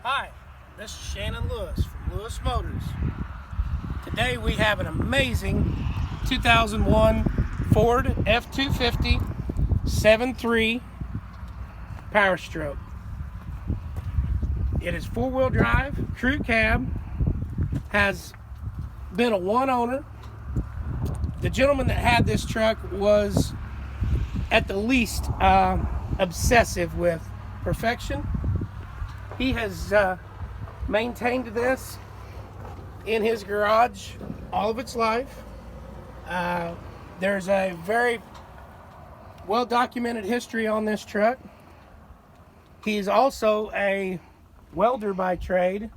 Hi, this is Shannon Lewis from Lewis Motors. Today we have an amazing 2001 Ford F-250 7.3 PowerStroke. It is four-wheel drive, CREWCAB, has been a one owner. The gentleman that had this truck was at the least obsessive with perfection. He has maintained this in his garage all of its life. There's a very well documented history on this truck. He's also a welder by trade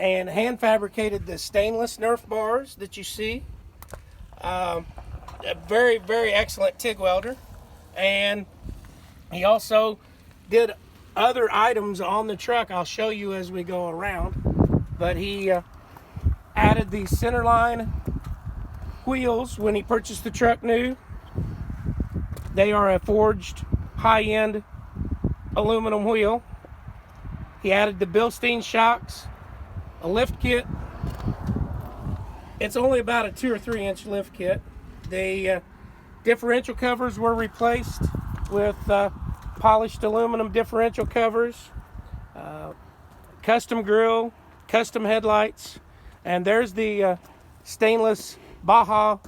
and hand fabricated the stainless nerf bars that you see. A very, very excellent TIG welder. And he also did other items on the truck I'll show you as we go around. But he added these centerline wheels when he purchased the truck new. They are a forged high-end aluminum wheel. He added the Bilstein shocks, a lift kit. It's only about a 2 or 3 inch lift kit. The differential covers were replaced with polished aluminum differential covers, custom grille, custom headlights, and there's the stainless Baja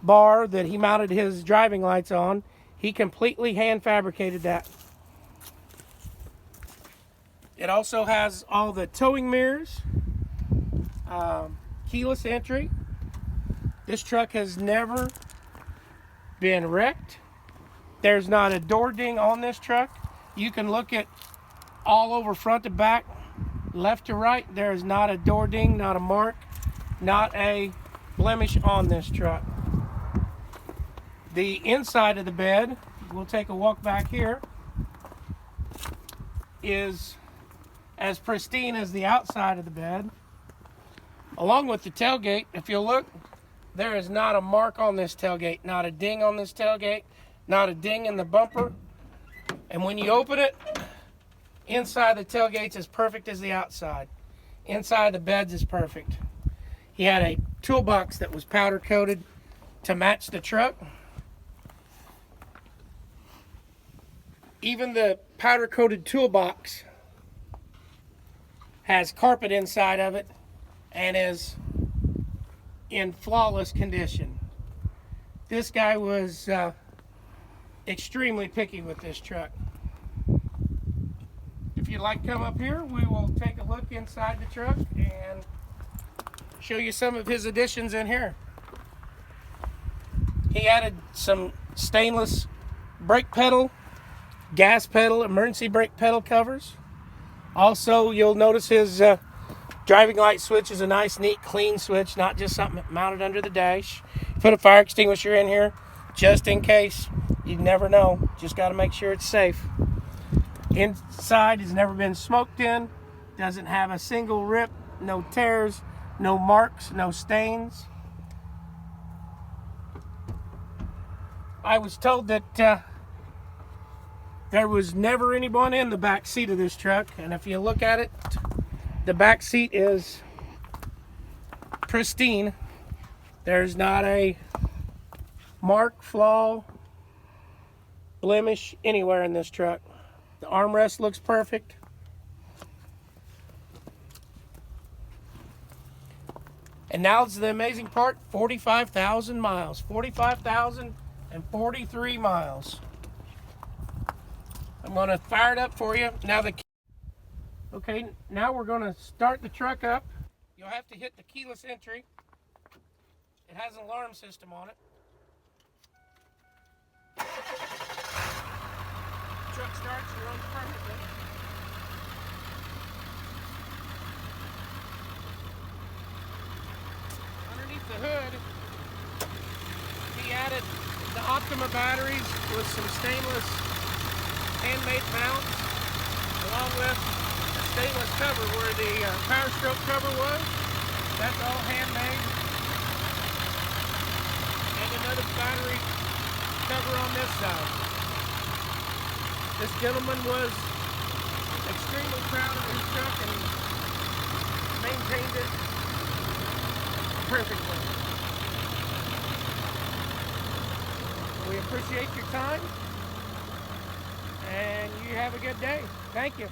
bar that he mounted his driving lights on. He completely hand fabricated that. It also has all the towing mirrors, keyless entry. This truck has never been wrecked. There's not a door ding on this truck. You can look at all over front to back, left to right. There is not a door ding, not a mark, not a blemish on this truck. The inside of the bed, we'll take a walk back here, is as pristine as the outside of the bed. Along with the tailgate, if you look, there is not a mark on this tailgate, not a ding on this tailgate, not a ding in the bumper. And when you open it, inside the tailgate's as perfect as the outside. Inside the beds is perfect. He had a toolbox that was powder coated to match the truck. Even the powder coated toolbox has carpet inside of it and is in flawless condition. This guy was extremely picky with this truck. If you'd like to come up here, we will take a look inside the truck and show you some of his additions in here. He added some stainless brake pedal, gas pedal, emergency brake pedal covers. Also, you'll notice his driving light switch is a nice, neat, clean switch, not just something mounted under the dash. Put a fire extinguisher in here just in case. You never know. Just got to make sure it's safe. Inside has never been smoked in. Doesn't have a single rip, no tears, no marks, no stains. I was told that there was never anyone in the back seat of this truck, and if you look at it, the back seat is pristine. There's not a mark, flaw, blemish anywhere in this truck. The armrest looks perfect. And now it's the amazing part, 45,000 miles. 45,043 miles. I'm going to fire it up for you. Okay, now we're going to start the truck up. You'll have to hit the keyless entry. It has an alarm system on it. The truck starts and runs perfectly. Underneath the hood, he added the Optima batteries with some stainless handmade mounts, along with the stainless cover where the PowerStroke cover was. That's all handmade. And another battery cover on this side. This gentleman was extremely proud of his truck and maintained it perfectly. We appreciate your time, and you have a good day. Thank you.